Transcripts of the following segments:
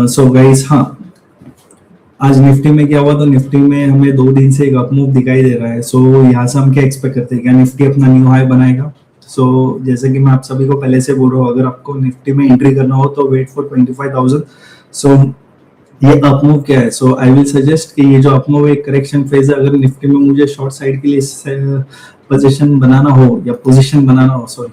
So guys, हाँ, आज Nifty में क्या हुआ? तो निफ्टी में हमें 2 दिन से एक अप मूव दिखाई दे रहा है। सो यहाँ से हम क्या एक्सपेक्ट करते हैं? क्या निफ्टी अपना न्यू हाई बनाएगा? सो जैसे कि मैं आप सभी को पहले से बोल रहा हूँ, अगर आपको निफ्टी में एंट्री करना हो तो वेट फॉर 25,000। सो ये अप मूव क्या है? सो आई विल सजेस्ट कि ये जो अप मूव एक करेक्शन फेज है, अगर निफ्टी में मुझे शॉर्ट साइड के लिए पोजीशन बनाना हो या पोजीशन बनाना हो, सॉरी,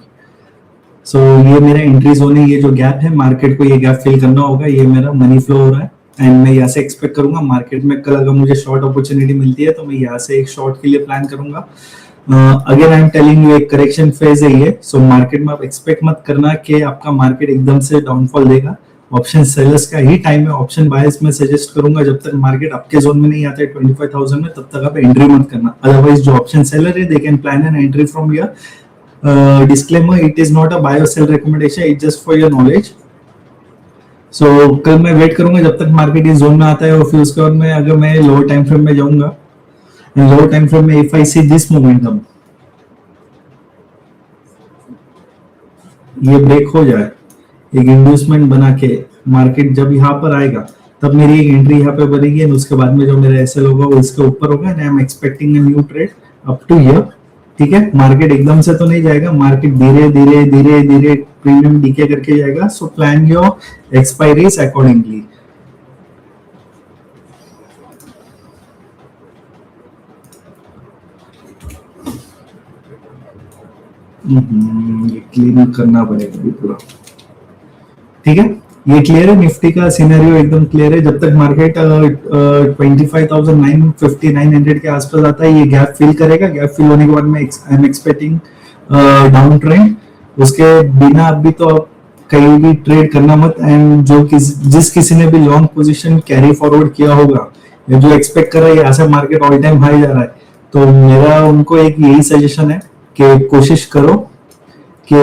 सो ये मेरा एंट्री जोन है। ये जो गैप है, मार्केट को ये गैप फिल करना होगा। ये मेरा मनी फ्लो हो रहा है एंड मैं यहाँ से एक्सपेक्ट करूंगा मार्केट में कल अगर मुझे शॉर्ट अपॉर्चुनिटी मिलती है तो मैं यहाँ से एक शॉर्ट के लिए प्लान करूंगा। Again I am telling you, एक करेक्शन फेज है ये। सो मार्केट में आप एक्सपेक्ट मत करना कि आपका मार्केट एकदम से डाउनफॉल देगा। ऑप्शन सेलर्स का ही टाइम है। ऑप्शन बायर्स में सजेस्ट करूंगा जब तक मार्केट आपके जोन में नहीं आता है 25,000 में, तब तक आप एंट्री मत करना। अदरवाइज जो ऑप्शन सेलर है, they can plan an entry from here. Disclaimer, it is not a buy or sell recommendation, it's just for your knowledge. So कल मैं वेट करूंगा जब तक मार्केट इस जोन में आता है और फिर उसके बाद में अगर मैं लोअर टाइम फ्रेम में जाऊंगा, लोअर टाइम फ्रेम में if I see this momentum ये ब्रेक हो जाए, एक इंड्यूसमेंट बना के मार्केट जब यहाँ पर आएगा तब मेरी एक एंट्री यहाँ पे बनेगी एंड उसके बाद में जो मेरा एसएल होगा वो इसके ऊपर होगा and I am expecting a new trade up to here. ठीक है, मार्केट एकदम से तो नहीं जाएगा, मार्केट धीरे धीरे धीरे धीरे प्रीमियम डीके करके जाएगा। So plan your expiries accordingly. ये क्लीन करना पड़ेगा अभी पूरा। ठीक है, ये क्लियर है? निफ्टी का सिनेरियो एकदम क्लियर है। जब तक मार्केट 25,950 के आसपास आता है, ये गैप फिल करेगा। गैप फिल होने के बाद में आई एम एक्सपेक्टिंग डाउन ट्रेंड। उसके बिना अभी तो आप कहीं भी ट्रेड करना मत। एंड जिस किसी ने भी लॉन्ग पोजीशन कैरी फॉरवर्ड किया होगा या जो एक्सपेक्ट कर रहा है यहाँ से मार्केट ऑल टाइम हाई जा रहा है, तो मेरा उनको एक यही सजेशन है कि कोशिश करो कि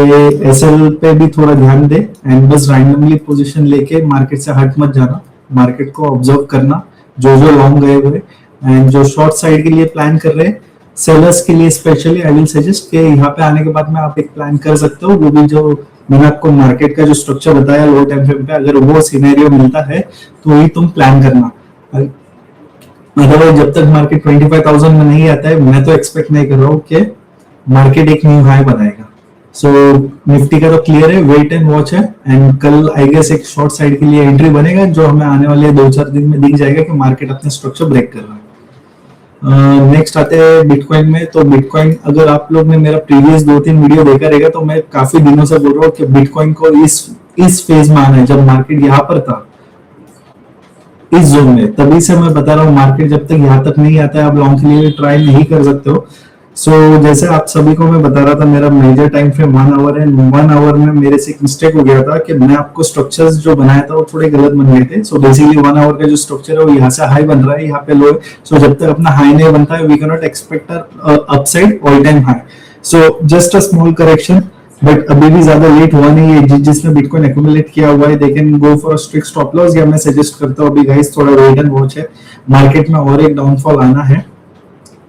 एसएल पे भी थोड़ा ध्यान दे एंड बस रैंडमली पोजीशन लेके मार्केट से हट मत जाना। मार्केट को ऑब्जर्व करना, जो जो लॉन्ग गए हुए एंड जो शॉर्ट साइड के लिए प्लान कर रहे हैं, सेलर्स के लिए स्पेशली आई विल सजेस्ट कि यहाँ पे आने के बाद में आप एक प्लान कर सकते हो। वो भी जो मैंने आपको मार्केट का जो स्ट्रक्चर बताया लो टाइम फ्रेम पे, अगर वो सिनेरियो मिलता है तो वही तुम प्लान करना। अदरवाइज जब तक मार्केट 25,000 में नहीं आता है, मैं तो एक्सपेक्ट नहीं कर रहा हूँ कि मार्केट एक न्यू हाई बनाएगा। सो निफ्टी का तो क्लियर है, वेट एंड वॉच है एंड कल आई गेस एक शॉर्ट साइड के लिए एंट्री बनेगा जो हमें आने वाले 2-4 दिन में दिख जाएगा कि मार्केट अपने स्ट्रक्चर ब्रेक कर रहा है। नेक्स्ट आते हैं बिटकॉइन में। तो बिटकॉइन, अगर आप लोग ने मेरा प्रीवियस 2-3 वीडियो देखा रहेगा तो मैं काफी दिनों से बोल रहा हूँ कि बिटकॉइन को इस फेज में आना है। जब मार्केट यहाँ पर था इस जोन में, तभी से मैं बता रहा हूँ मार्केट जब तक यहाँ तक नहीं आता है आप लॉन्ग के लिए ट्राई नहीं कर सकते हो। सो जैसे आप सभी को मैं बता रहा था, मेरा मेजर टाइम फ्रेम 1 आवर है। 1 आवर में मेरे से एक मिस्टेक हो गया था कि मैंने आपको स्ट्रक्चर्स जो बनाया था वो थोड़े गलत बन गए थे। सो बेसिकली 1 आवर का जो स्ट्रक्चर है वो यहाँ से हाई बन रहा है, यहाँ पे लो है। सो जब तक अपना हाई नहीं बनता है we can not expect upside all time high. So just a small correction, but अभी भी ज्यादा लेट हुआ नहीं है। जिसने बिटकॉइन एक्यूमुलेट किया हुआ है they can go for strict stop loss, या मैं सजेस्ट करता हूँ अभी गाइस थोड़ा वेट एंड वॉच है। मार्केट में और एक डाउनफॉल आना है।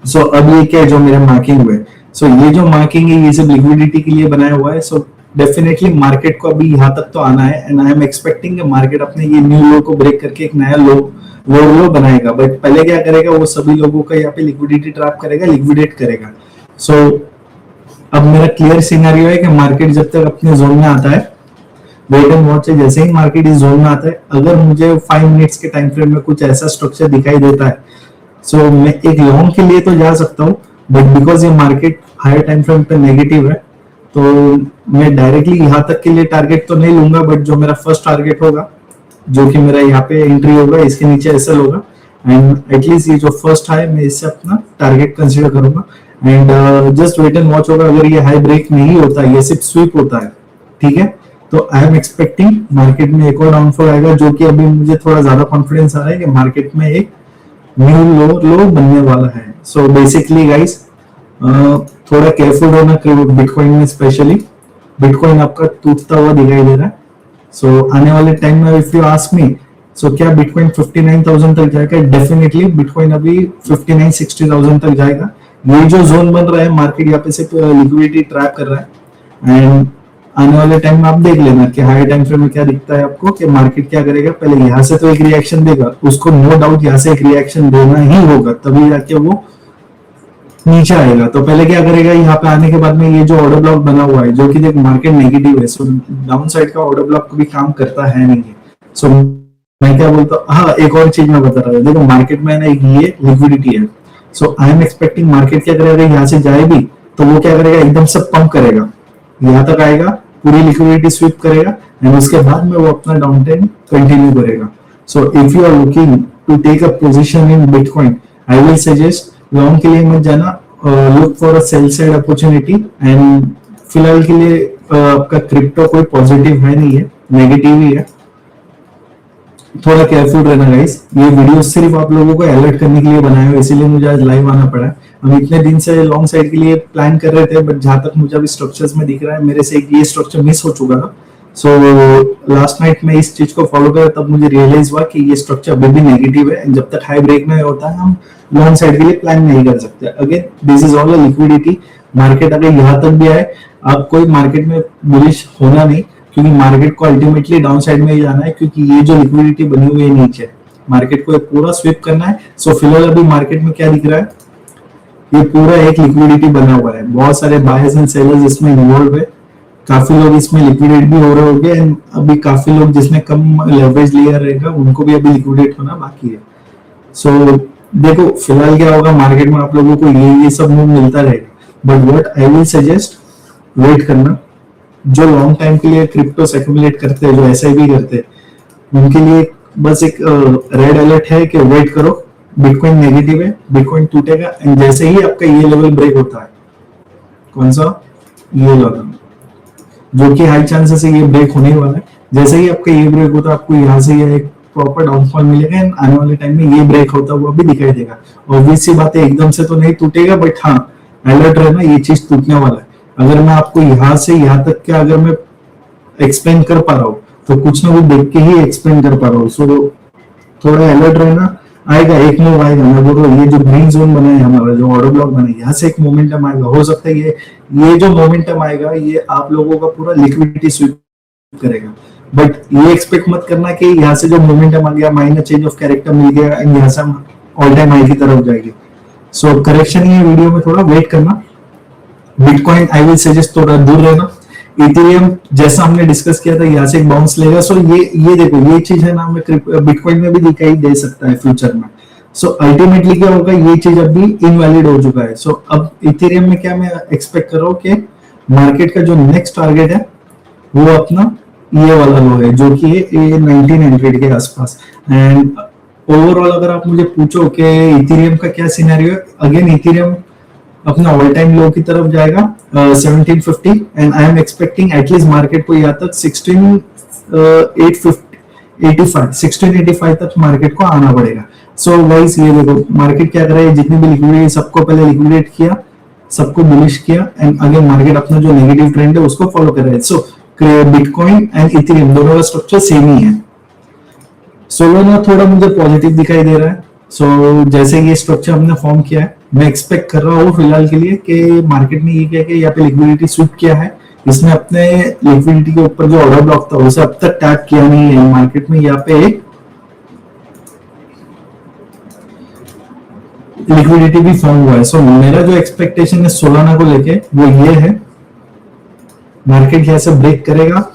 सो अब ये क्या है जो मेरा मार्किंग हुआ है, सो ये जो मार्किंग है ये सब लिक्विडिटी के लिए बनाया हुआ है। सो डेफिनेटली मार्केट को अभी यहाँ तक तो आना है and I am expecting market अपने ये न्यू लो को ब्रेक करके एक नया लो बनाएगा। बट पहले क्या करेगा, वो सभी लोगों का यहाँ पे लिक्विडिटी ट्रैप करेगा, लिक्विडेट करेगा। सो अब मेरा क्लियर सिनेरियो है कि मार्केट जब तक अपने जोन में आता है, वेट एंड वॉच है। जैसे ही मार्केट इस जोन में आता है, अगर मुझे 5 मिनट्स के टाइम फ्रेम में कुछ ऐसा स्ट्रक्चर दिखाई देता है, सो मैं एक लॉन्ग के लिए तो जा सकता हूँ, बट बिकॉज ये मार्केट हायर टाइम फ्रेम पे नेगेटिव है तो मैं डायरेक्टली यहाँ तक के लिए टारगेट तो नहीं लूंगा। बट जो मेरा फर्स्ट टारगेट होगा, जो कि मेरा यहाँ पे एंट्री होगा, इसके नीचे एसएल होगा एंड एटलीस्ट ये जो फर्स्ट हाई मैं इससे अपना टारगेट कंसीडर करूंगा and just wait and watch होगा। अगर ये हाई ब्रेक नहीं होता, ये सिर्फ स्वीप होता है, ठीक है, तो आई एम एक्सपेक्टिंग मार्केट में एक और डाउनफॉल आएगा, जो कि अभी मुझे थोड़ा ज्यादा कॉन्फिडेंस आ रहा है कि मार्केट में एक न्यू लो बनने वाला है। सो बेसिकली गाइस थोड़ा केयरफुल होना बिटकॉइन में, स्पेशली बिटकॉइन आपका टूटता हुआ दिखाई दे रहा है। सो आने वाले टाइम में इफ यू आस्क मी, सो क्या बिटकॉइन 59,000 तक जाएगा? डेफिनेटली बिटकॉइन अभी 59-60,000 तक जाएगा। ये जो जोन बन रहा है, मार्केट यहाँ पे सिर्फ लिक्विडिटी ट्रैप कर रहा है एंड आने वाले टाइम में आप देख लेना कि हाई टाइम फ्रेम में क्या दिखता है आपको, कि मार्केट क्या करेगा। पहले यहाँ से तो एक रिएक्शन देगा, उसको नो डाउट यहाँ से एक रिएक्शन देना ही होगा, तभी जाके वो नीचे आएगा। तो पहले क्या करेगा, यहाँ पे आने के बाद में ये जो ऑर्डर ब्लॉक बना हुआ है, जो कि देख मार्केट नेगेटिव है, सो डाउन साइड का ऑर्डर ब्लॉक कभी काम करता है नहीं है। सो मैं क्या बोलता हूँ, हाँ एक और चीज मैं बता रहा हूँ, देखो मार्केट में ना एक ये लिक्विडिटी है। सो आई एम एक्सपेक्टिंग मार्केट क्या करेगा, यहाँ से जाए भी तो वो क्या करेगा, एकदम से पंप करेगा, यहाँ तक आएगा, पूरी लिक्विडिटी स्वीप करेगा, एंड उसके बाद में वो अपना डाउन ट्रेंड कंटिन्यू करेगा। So if you are looking to take a position in Bitcoin, I will suggest long के लिए मत जाना, look for a sell side opportunity. And फिलहाल के लिए आपका क्रिप्टो कोई पॉजिटिव है नहीं है, नेगेटिव ही है, थोड़ा केयरफुल रहना गाइस। ये वीडियो सिर्फ आप लोगों को अलर्ट करने के लिए बनाया है, इसीलिए मुझे आज लाइव आना पड़ा। हम इतने दिन से लॉन्ग साइड के लिए प्लान कर रहे थे, बट जहां तक मुझे अभी स्ट्रक्चर्स में दिख रहा है, मेरे से एक ये स्ट्रक्चर मिस हो चुका था। सो लास्ट नाइट में इस चीज को फॉलो करा, तब मुझे रियलाइज हुआ कि ये स्ट्रक्चर अभी भी नेगेटिव है, जब तक हाई ब्रेक नहीं होता है हम लॉन्ग साइड के लिए प्लान नहीं कर सकते। Again this is all a liquidity. Market अगर यहाँ तक भी आए, आप कोई मार्केट में बुलिश होना नहीं, क्योंकि मार्केट को अल्टीमेटली डाउन साइड में ही जाना है, क्योंकि ये जो लिक्विडिटी बनी हुई है नीचे, मार्केट को पूरा स्विप करना है। सो फिलहाल अभी मार्केट में क्या दिख रहा है, ये पूरा एक लिक्विडिटी बना हुआ है, बहुत सारे बायर्स एंड सेलर्स इसमें इन्वॉल्व है, काफी लोग इसमें लिक्विडेट भी हो रहे होंगे, एंड अभी काफी लोग जिसने कम लेवरेज लिया रहेगा उनको भी अभी लिक्विडेट होना बाकी है। सो देखो फिलहाल क्या होगा मार्केट में, आप लोगों को ये सब मूव मिलता रहेगा, but what I will suggest, wait करना। जो लॉन्ग टाइम के लिए क्रिप्टो एक्यूमुलेट करते हैं, जो एसआईपी करते हैं, उनके लिए बस एक रेड अलर्ट है कि वेट करो, बिटकॉइन नेगेटिव है, बिटकॉइन टूटेगा, एंड जैसे ही आपका ये लेवल ब्रेक होता है, कौन सा, ये वाला, जो कि हाई चांसेस है ये ब्रेक होने वाला है, जैसे ही आपका ये ब्रेक होता है, आपको यहाँ से ये एक प्रॉपर डाउनफॉल मिलेगा, एंड आने वाले टाइम में ये ब्रेक होता हुआ भी दिखाई देगा। ऑब्वियस सी बात है, एकदम से तो नहीं टूटेगा, बट हाँ अलर्ट रहना, ये चीज टूटने वाला है। अगर मैं आपको यहाँ से यहाँ तक क्या अगर मैं एक्सप्लेन कर पा रहा हूँ, तो कुछ ना कुछ देख के ही एक्सप्लेन कर पा रहा हूँ। सो थोड़ा अलर्ट रहना, आएगा एक मूव आएगा। मैं बोल रहा हूँ ये जो ग्रीन जोन बना है हमारा, जो ऑर्डर ब्लॉक बना है, यहाँ से एक मोमेंटम आएगा, हो सकता है ये जो मोमेंटम आएगा ये आप लोगों का पूरा लिक्विडिटी स्वीप करेगा। बट ये एक्सपेक्ट मत करना कि यहाँ से जो मोमेंटम आ गया, माइनर चेंज ऑफ कैरेक्टर मिल गया, एंड यहाँ से हम ऑल टाइम हाई की तरफ जाएंगे। सो करेक्शन ही है, वीडियो में थोड़ा वेट करना। बिटकॉइन आई विल सजेस्ट थोड़ा दूर रहना। इथेरियम जैसा हमने डिस्कस किया था, यहाँ से एक बाउंस लेगा। सो ये देखो ये चीज है ना, हमें बिटकॉइन में भी दिखाई दे सकता है फ्यूचर में। सो अल्टीमेटली क्या होगा, ये चीज अभी इनवैलिड हो चुका है। सो अब इथेरियम में क्या मैं एक्सपेक्ट कर रहा हूँ कि मार्केट का जो नेक्स्ट टारगेट है वो अपना ये वाला लो है, जो कि है 1900 के आसपास। एंड ओवरऑल अगर आप मुझे पूछो कि इथेरियम का क्या सिनेरियो है, अगेन इथेरियम अपना ऑल टाइम लो की तरफ जाएगा 1750, and I am expecting at least market को यहाँ तक 1685 तक मार्केट को आना पड़ेगा। सो गाइस ये देखो मार्केट क्या कर रहा है, जितनी भी लिक्विडिटी सबको पहले लिक्विडेट किया, सबको बुलिश किया, एंड अगेन मार्केट अपना जो नेगेटिव ट्रेंड है उसको फॉलो कर रहा है। सो बिटकॉइन एंड इथेरियम दोनों का स्ट्रक्चर सेम ही है। सोलोना थोड़ा मुझे पॉजिटिव दिखाई दे रहा है। सो जैसे ये स्ट्रक्चर हमने फॉर्म किया है, मैं एक्सपेक्ट कर रहा हूँ फिलहाल के लिए कि मार्केट ने ये किया कि यहाँ पे लिक्विडिटी स्वीप किया है, इसने अपने लिक्विडिटी के ऊपर जो ऑर्डर ब्लॉक था उसे अब तक टैप किया नहीं है। मार्केट में यहाँ पे एक लिक्विडिटी भी फॉर्म हुआ है। सो मेरा जो एक्सपेक्टेशन है सोलाना को लेके वो ये है, मार्केट यहाँ से ब्रेक करेगा,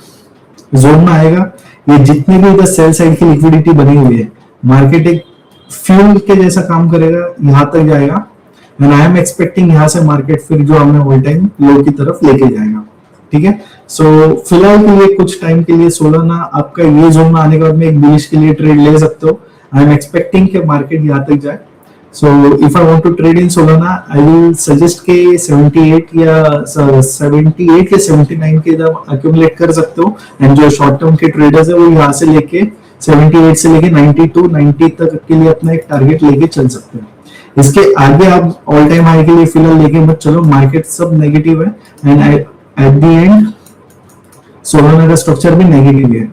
जोन में आएगा, ये जितनी भी इधर सेल साइड की लिक्विडिटी बनी हुई है, मार्केट एक फ्यूल के जैसा काम करेगा, यहाँ तक जाएगा, एंड आई एम एक्सपेक्टिंग यहाँ से मार्केट फिर जो हमें ऑल टाइम लो की तरफ लेके जाएगा। ठीक है, सो फिलहाल के लिए कुछ टाइम के लिए सोलाना आपका ये जोन में आने के बाद में एक बुलिश के लिए ट्रेड ले सकते हो। आई एम एक्सपेक्टिंग कि मार्केट यहाँ तक जाए। So if I want to trade in Solana, I will suggest के 78 या 79 के इधर अक्यूमुलेट कर सकते हो, एंड जो शॉर्ट टर्म के ट्रेडर्स है वो यहाँ से लेके 78 से लेके 92 90 तक के लिए अपना एक टारगेट लेके चल सकते हैं। इसके आगे आप ऑल टाइम हाई के लिए फिलहाल लेके मत चलो, मार्केट सब नेगेटिव है, and at the end Solana का स्ट्रक्चर भी नेगेटिव है।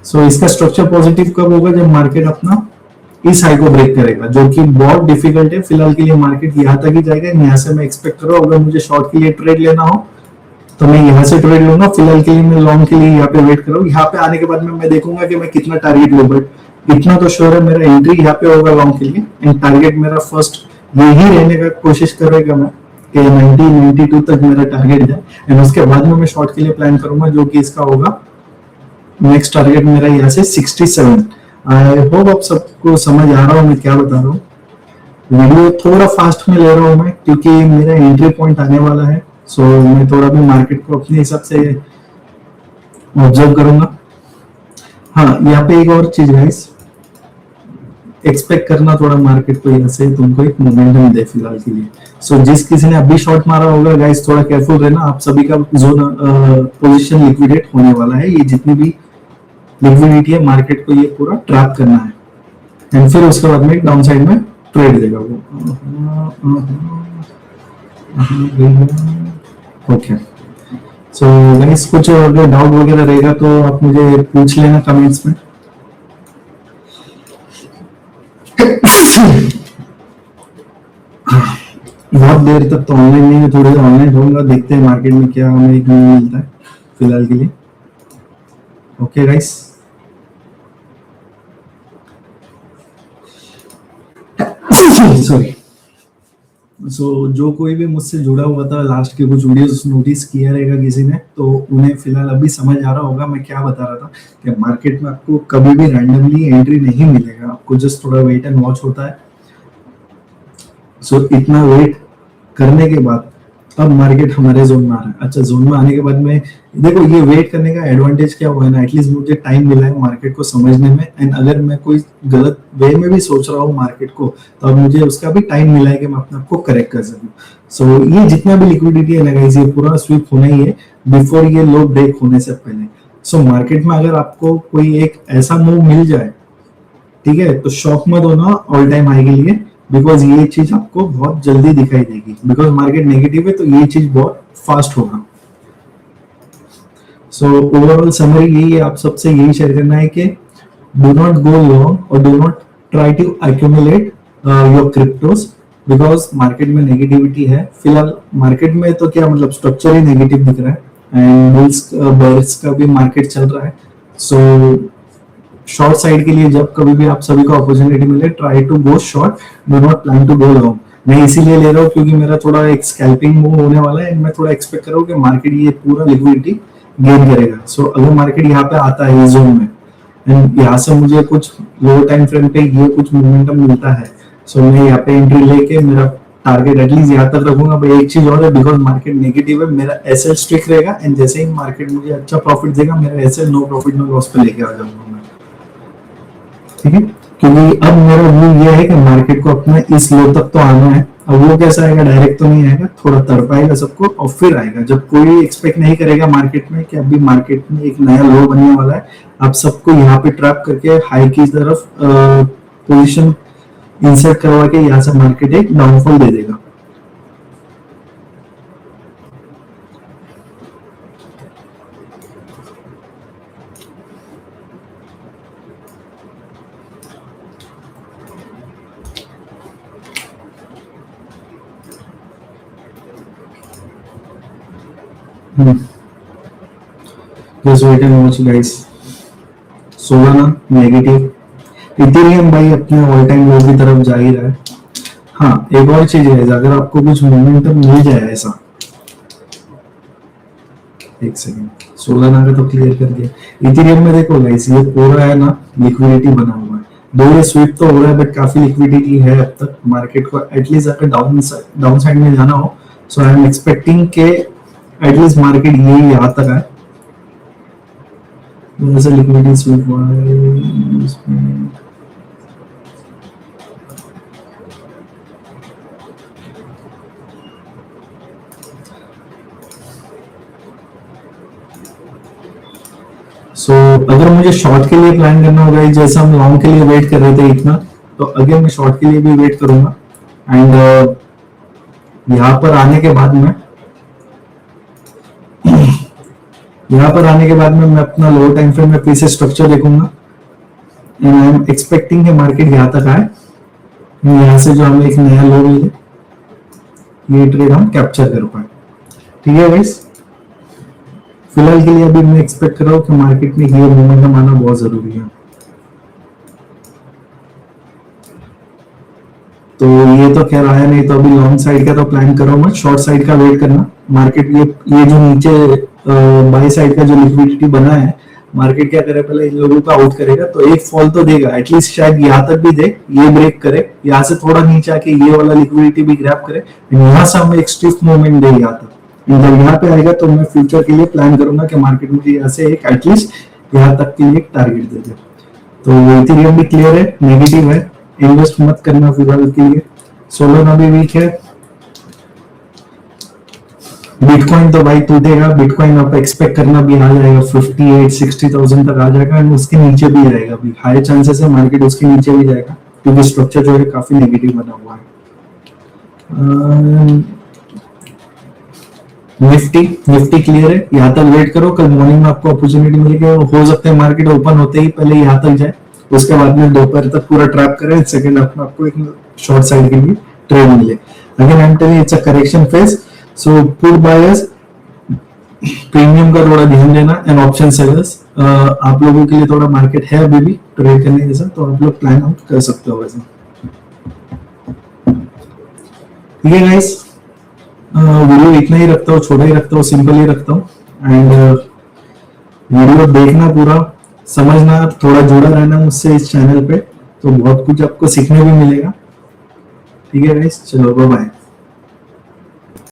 सो इसका स्ट्रक्चर पॉजिटिव कब होगा, जब मार्केट अपना इस हाई को ब्रेक करेगा, जो कि बहुत डिफिकल्ट है। फिलहाल के लिए मार्केट यहाँ तक ही जाएगा, यहाँ से मैं एक्सपेक्ट कर रहा हूँ अगर मुझे शॉर्ट के लिए ट्रेड लेना हो तो मैं यहाँ से ट्रेड लूंगा। फिलहाल के लिए मैं लॉन्ग के लिए यहाँ पे वेट कर रहा हूँ। यहाँ पे आने के बाद में मैं देखूंगा कि मैं कितना टारगेट लूँ, बट इतना तो श्योर है मेरा एंट्री यहाँ पे होगा लॉन्ग के लिए। एंड टारगेट मेरा फर्स्ट यही रहने का कोशिश करेगा मैं कि 90 92 तक मेरा टारगेट जाए। एंड उसके बाद में मैं शॉर्ट के लिए प्लान करूंगा, जो कि इसका होगा नेक्स्ट टारगेट मेरा यहाँ से 67। आई होप आप सबको समझ आ रहा हूँ मैं क्या बता रहा हूँ। वीडियो थोड़ा फास्ट में ले रहा हूँ मैं क्योंकि मेरा एंट्री पॉइंट आने वाला है। सो मैं थोड़ा भी मार्केट को अपने हिसाब से ऑब्जर्व करूंगा। हाँ, यहाँ पे एक और चीज गाइस, एक्सपेक्ट करना थोड़ा मार्केट को यहाँ से तुमको एक मोमेंटम दे फिलहाल के लिए। सो जिस किसी ने अभी शॉर्ट मारा होगा गाइस, थोड़ा केयरफुल रहना। आप सभी का जोन पोजीशन लिक्विडेट होने वाला है। ये जितनी भी लिक्विडिटी है मार्केट को ये पूरा ट्रैप करना है। एंड फिर उसके बाद में डाउन साइड में ट्रेड देगा वो। ओके, सो गाइस कुछ अगर डाउट वगैरह रहेगा तो आप मुझे पूछ लेना कमेंट्स में। बहुत देर तक तो ऑनलाइन नहीं है, थोड़ी देर ऑनलाइन होगा, देखते हैं मार्केट में क्या हमें मिलता है फिलहाल के लिए। Okay guys, sorry. सो जो कोई भी मुझसे जुड़ा हुआ था, लास्ट के कुछ वीडियोस नोटिस किया रहेगा किसी ने, तो उन्हें फिलहाल अभी समझ आ रहा होगा मैं क्या बता रहा था कि मार्केट में आपको कभी भी रैंडमली एंट्री नहीं मिलेगा। आपको जस्ट थोड़ा वेट एंड वॉच होता है। सो इतना वेट करने के बाद अब मार्केट हमारे जोन में आ रहा है। अच्छा, जोन में आने के बाद में देखो ये वेट करने का एडवांटेज क्या हुआ है ना, एटलीस्ट मुझे टाइम मिला है मार्केट को समझने में। एंड अगर मैं कोई गलत वे में भी सोच रहा हूँ मार्केट को, तो अब मुझे उसका भी टाइम मिला है कि मैं अपने आप को करेक्ट कर सकूँ। सो ये जितना भी लिक्विडिटी है ना गाइस, ये पूरा स्वीप होना ही है बिफोर ये लो ब्रेक होने से पहले। सो मार्केट में अगर आपको कोई एक ऐसा मूव मिल जाए, ठीक है, तो शॉक मत होना ऑल टाइम हाई के लिए, बिकॉज ये चीज आपको बहुत जल्दी दिखाई देगी। बिकॉज मार्केट नेगेटिव है तो ये चीज बहुत फास्ट होगा। सो ओवरऑल समरी यही है, आप सबसे यही शेयर करना है कि डू नॉट गो लॉन्ग और do not try to accumulate your cryptos, because market में नेगेटिविटी है। फिलहाल मार्केट में तो क्या मतलब स्ट्रक्चर ही नेगेटिव दिख रहा है, एंड बुल्स बेयर्स का भी मार्केट चल रहा है। सो शॉर्ट साइड के लिए जब कभी भी आप सभी को अपॉर्चुनिटी मिले, try to go short, do not plan to go long. मैं इसीलिए ले रहा हूँ क्योंकि मेरा थोड़ा एक स्कैल्पिंग मूव होने वाला है, एंड मैं थोड़ा एक्सपेक्ट कर रहा हूँ कि मार्केट ये पूरा लिक्विडिटी गेन करेगा। सो अगर मार्केट यहाँ पे आता है इस जोन में, एंड यहाँ से मुझे कुछ लो टाइम फ्रेम पे ये कुछ मोमेंटम मिलता है, सो मैं यहाँ पे एंट्री लेके मेरा टारगेट एटलीस्ट यहाँ तक रखूंगा। भाई एक चीज और है, बिकॉज मार्केट नेगेटिव है, मेरा एसएल स्ट्रिक रहेगा, एंड जैसे ही मार्केट मुझे अच्छा प्रॉफिट देगा, मेरा SL no profit no loss पे लेके आ जाऊंगा मैं, ठीक है। क्योंकि अब मेरा व्यू ये है कि मार्केट को अपना इस लो तक तो आना है। अब वो कैसा आएगा, डायरेक्ट तो नहीं आएगा, थोड़ा तड़पाएगा सबको और फिर आएगा जब कोई एक्सपेक्ट नहीं करेगा मार्केट में कि अभी मार्केट में एक नया लो बनने वाला है। आप सबको यहाँ पे ट्रैप करके हाई की तरफ पोजीशन इंसर्ट करवा के यहाँ से मार्केट एक डाउनफॉल दे देगा। Just wait and watch guys. Solana negative, Ethereum भाई अपने ऑल टाइम लो की तरफ जा ही रहा है। हाँ, एक और चीज है, अगर आपको कुछ मोमेंटम मिल जाए ऐसा, एक सेकंड, सोलाना का तो क्लियर कर दिया। इथेरियम में देखो गाइस, ये पूरा है ना लिक्विडिटी बना हुआ है, दो ये स्वीप तो हो रहा है बट काफी लिक्विडिटी है अब तक मार्केट को। एटलीस्ट अगर डाउन साइड में जाना हो, सो आई एम एक्सपेक्टिंग के एटलीस्ट मार्केट ये यहाँ तक है। जैसे लिक्विडिटी स्वीप हुआ है इसमें, सो अगर मुझे शॉर्ट के लिए प्लान करना होगा, जैसे हम लॉन्ग के लिए वेट कर रहे थे इतना, तो अगर मैं शॉर्ट के लिए भी वेट करूंगा। एंड यहाँ पर आने के बाद में मैं अपना लोअर टाइम फ्रेम में फिर से स्ट्रक्चर देखूंगा, एंड आई एम एक्सपेक्टिंग कि मार्केट यहाँ तक आए, यहाँ से जो हमें एक नया लो मिले, ये ट्रेड हम कैप्चर कर पाए। ठीक है गाइस, फिलहाल के लिए अभी मैं एक्सपेक्ट कर रहा हूँ कि मार्केट में ये मोमेंटम आना बहुत जरूरी है। तो ये तो खैर आया नहीं, तो अभी लॉन्ग साइड का तो प्लान करो मत, शॉर्ट साइड का वेट करना। मार्केट ये जो नीचे बाई साइड का जो लिक्विडिटी बना है, मार्केट क्या करे पहले इन लोगों को आउट करेगा, तो एक फॉल तो देगा एटलीस्ट, शायद यहाँ तक भी दे, ये ब्रेक करे, यहाँ से थोड़ा नीचे आके ये वाला लिक्विडिटी भी ग्रैब करे, यहाँ से हमें एक स्टिफ मूवमेंट दे यहाँ तक। जब यहाँ पे आएगा तो मैं फ्यूचर के लिए प्लान करूंगा कि मार्केट मुझे यहाँ से एक एटलीस्ट यहाँ तक के लिए एक टारगेट दे दे। तो इथेरियम भी क्लियर है, नेगेटिव है, इन्वेस्ट मत करना फिलहाल के लिए। सोलोना भी वीक है। बिटकॉइन तो भाई टूटेगा, बिटकॉइन आप एक्सपेक्ट करना भी आ जाएगा 58-60,000 तक आ जाएगा, एंड उसके नीचे भी जाएगा, अभी हाई चांसेस है मार्केट उसके नीचे भी जाएगा, क्योंकि स्ट्रक्चर जो है काफी नेगेटिव बना हुआ है। निफ्टी क्लियर है, यहाँ तक वेट करो, कल मॉर्निंग में आपको अपॉर्चुनिटी मिलेगी, हो सकता है मार्केट ओपन होते ही पहले यहाँ तक जाए, उसके बाद में दोपहर तक पूरा ट्रैप करे, सेकंड हाफ में आपको एक शॉर्ट साइड के लिए ट्रेड मिले। Again I am telling it's a correction phase, so put buyers premium का थोड़ा ध्यान देना, एंड ऑप्शन सेलर्स आप लोगों के लिए थोड़ा मार्केट है अभी भी ट्रेड करने जैसा, तो आप लोग प्लान आउट कर सकते हो वैसे। ठीक है गाइस, वीडियो इतना ही रखता हूँ, छोटा ही रखता हूँ, सिंपल ही रखता हूँ, एंड वीडियो देखना पूरा, समझना, थोड़ा जुड़ा रहना मुझसे इस चैनल पे, तो बहुत कुछ आपको सीखने भी मिलेगा। ठीक है गाइस, चलो बाय बाय।